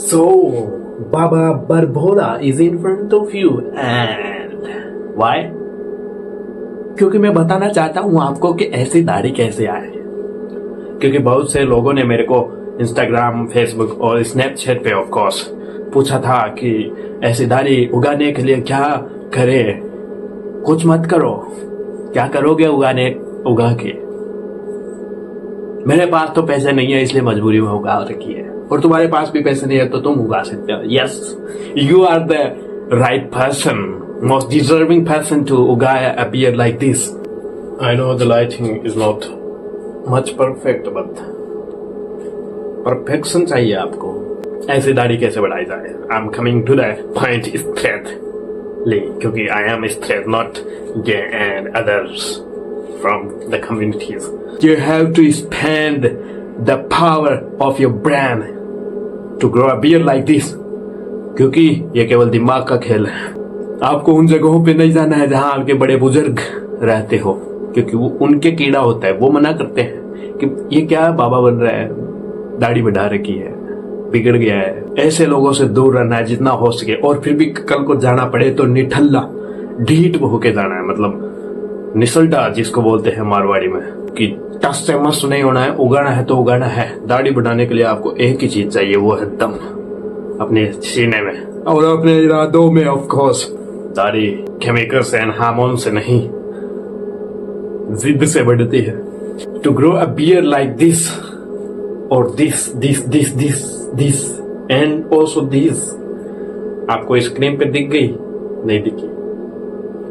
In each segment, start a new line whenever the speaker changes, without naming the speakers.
So, Baba Barbola is in front of you and why? क्योंकि मैं बताना चाहता हूँ आपको कि ऐसी दाढ़ी कैसे आए। क्योंकि बहुत से लोगों ने मेरे को इंस्टाग्राम, फेसबुक और स्नैपचैट पे ऑफ कोर्स पूछा था कि ऐसी दाढ़ी उगाने के लिए क्या करें। कुछ मत करो, क्या करोगे उगा के। मेरे पास तो पैसे नहीं है इसलिए मजबूरी में उगा रखी है, और तुम्हारे पास भी पैसे नहीं है तो तुम उगा सकते हो। Yes, you are the right person, most deserving person to uga a beard like this. I know the lighting is not much perfect, but perfection चाहिए आपको। ऐसी दाढ़ी कैसे बढ़ाई जाए? I'm coming to the point straightly, क्योंकि I am straight, not gay and others from the communities. You have to spend the power of your brain to grow a beard like this, क्योंकि ये केवल दिमाग का खेल है। आपको उन जगहों पे नहीं जाना है जहां आपके बड़े बुजुर्ग रहते हो, क्योंकि वो उनके कीड़ा होता है। वो मना करते हैं कि ये क्या बाबा बन रहा है, दाढ़ी बढ़ा रखी है, बिगड़ गया है। ऐसे लोगों से दूर रहना है जितना हो सके। और फिर भी कल को जाना पड़े तो निठल्ला ढीठ होके जाना है, मतलब निसल्टा जिसको बोलते हैं मारवाड़ी में, कि टस से मस्त नहीं होना है। उगाना है तो उगाना है। दाढ़ी बढ़ाने के लिए आपको एक ही चीज चाहिए, वो है दम अपने सीने में और अपने इरादों में। ऑफ कोर्स दाढ़ी केमिकल्स एंड हार्मोन से नहीं, जिद से बढ़ती है। To grow a beard like this और दिस एंड ऑल्सो दिस। आपको स्क्रीन पे दिख गई? नहीं दिखी?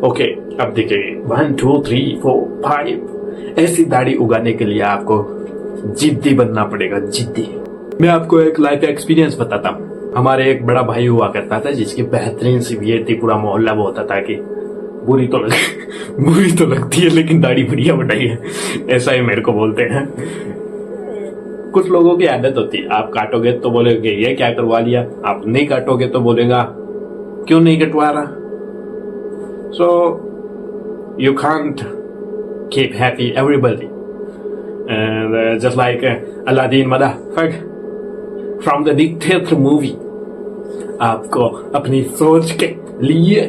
ओके, अब दिखेगी। 1 2 3 4 5। ऐसी दाढ़ी उगाने के लिए आपको जिद्दी बनना पड़ेगा, जिद्दी। मैं आपको एक लाइफ एक्सपीरियंस बताता हूँ। हमारे एक बड़ा भाई हुआ करता था जिसकी बेहतरीन सी बियर्ड थी। पूरा मोहल्ला बोलता था कि बुरी तो लगती है लेकिन दाढ़ी बढ़िया बढ़ाई है। ऐसा ही मेरे को बोलते हैं। कुछ लोगों की आदत होती है, आप काटोगे तो बोलेगे ये क्या करवा लिया, आप नहीं काटोगे तो बोलेगा क्यों नहीं कटवा रहा। So you can't keep happy everybody, and just like Aladdin मदरफक from the dictator movie. आपको अपनी सोच के लिए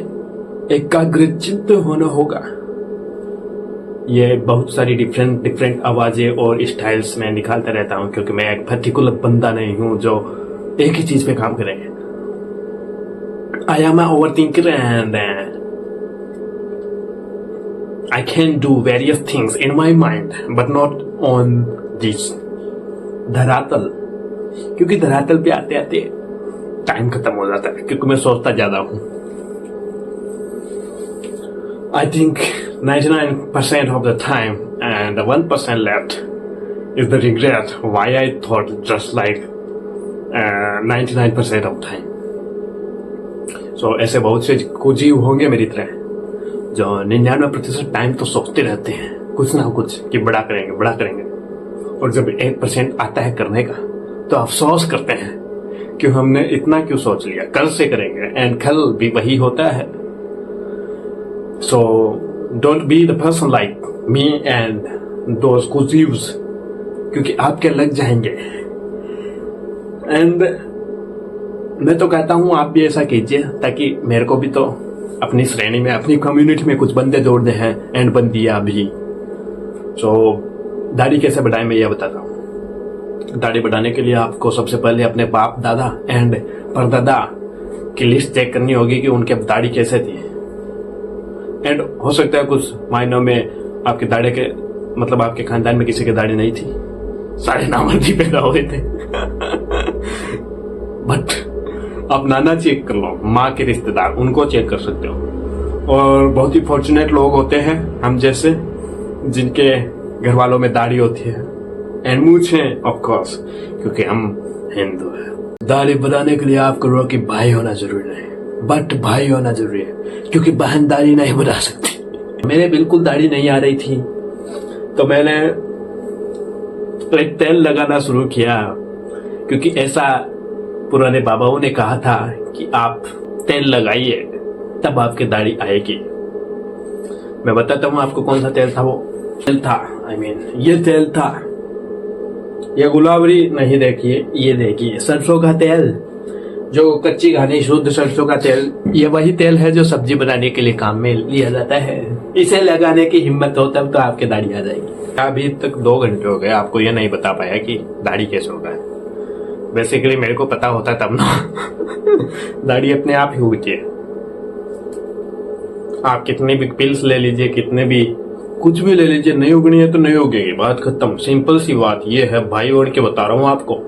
एकाग्रचित्त होना होगा। ये बहुत सारी डिफरेंट आवाजें और स्टाइल्स में निकालता रहता हूं, क्योंकि मैं एक पर्टिकुलर बंदा नहीं हूं जो एक ही चीज पे काम करे। I am an overthinker and I can do various things in my mind but not on this धरातल, क्योंकि धरातल पे आते आते टाइम खत्म हो जाता है, क्योंकि मैं सोचता ज्यादा हूं। I think 99% of the time and the 1% left is the regret why I thought just like 99% of time. So ऐसे बहुत से कुजीव होंगे मेरी तरह जो 99% टाइम तो सोचते रहते हैं कुछ ना कुछ कि बड़ा करेंगे, और जब 1% आता है करने का तो अफसोस करते हैं कि हमने इतना क्यों सोच लिया, कल से करेंगे, एंड कल भी वही होता है। So don't be the person like me and those कुजीव्स, क्योंकि आपके लग जाएंगे। एंड मैं तो कहता हूं आप भी ऐसा कीजिए, ताकि मेरे को भी तो अपनी श्रेणी में, अपनी कम्युनिटी में कुछ बंदे जोड़ने हैं, एंड बंदियां भी। सो दाढ़ी कैसे बढ़ाएं मैं ये बताता हूँ। दाढ़ी बढ़ाने के लिए आपको सबसे पहले अपने बाप दादा एंड परदादा की लिस्ट चेक करनी होगी कि उनके दाढ़ी कैसे थी। एंड हो सकता है कुछ मायनों में आपके दाढ़ी के मतलब आपके खानदान में किसी की दाढ़ी नहीं थी, सारे नामर्दी पैदा हुए थे। बट आप नाना चेक कर लो, माँ के रिश्तेदार, उनको चेक कर सकते हो। और बहुत ही फॉर्चुनेट लोग होते हैं हम जैसे, जिनके घर वालों में दाढ़ी होती है एंड मूछ है, ऑफ कोर्स, क्योंकि हम हिंदू हैं। दाढ़ी बढ़ाने के लिए आपको रोकी भाई होना जरूरी नहीं, बट भाई होना जरूरी है, क्योंकि बहन दाढ़ी नहीं बढ़ा सकती। मेरे बिल्कुल दाढ़ी नहीं आ रही थी तो मैंने एक तेल लगाना शुरू किया, क्योंकि ऐसा पुराने बाबाओं ने कहा था कि आप तेल लगाइए तब आपकी दाढ़ी आएगी। मैं बताता हूँ आपको कौन सा तेल था। वो तेल था, ये तेल था। ये गुलाबरी नहीं, देखिए ये देखिए सरसों का तेल। जो कच्ची घानी शुद्ध सरसों का तेल, ये वही तेल है जो सब्जी बनाने के लिए काम में लिया जाता है। इसे लगाने की हिम्मत हो तब तो आपकी दाढ़ी आ जाएगी। अभी तक 2 घंटे हो गए, आपको ये नहीं बता पाया कि दाढ़ी कैसे होगा है। बेसिकली मेरे को पता होता तब ना दाढ़ी अपने आप ही उगती है। आप कितने भी पिल्स ले लीजिए, कितने भी कुछ भी ले लीजिए, नहीं उगनी है तो नहीं उगेगी, बात खत्म। सिंपल सी बात ये है भाई, और के बता रहा हूँ आपको।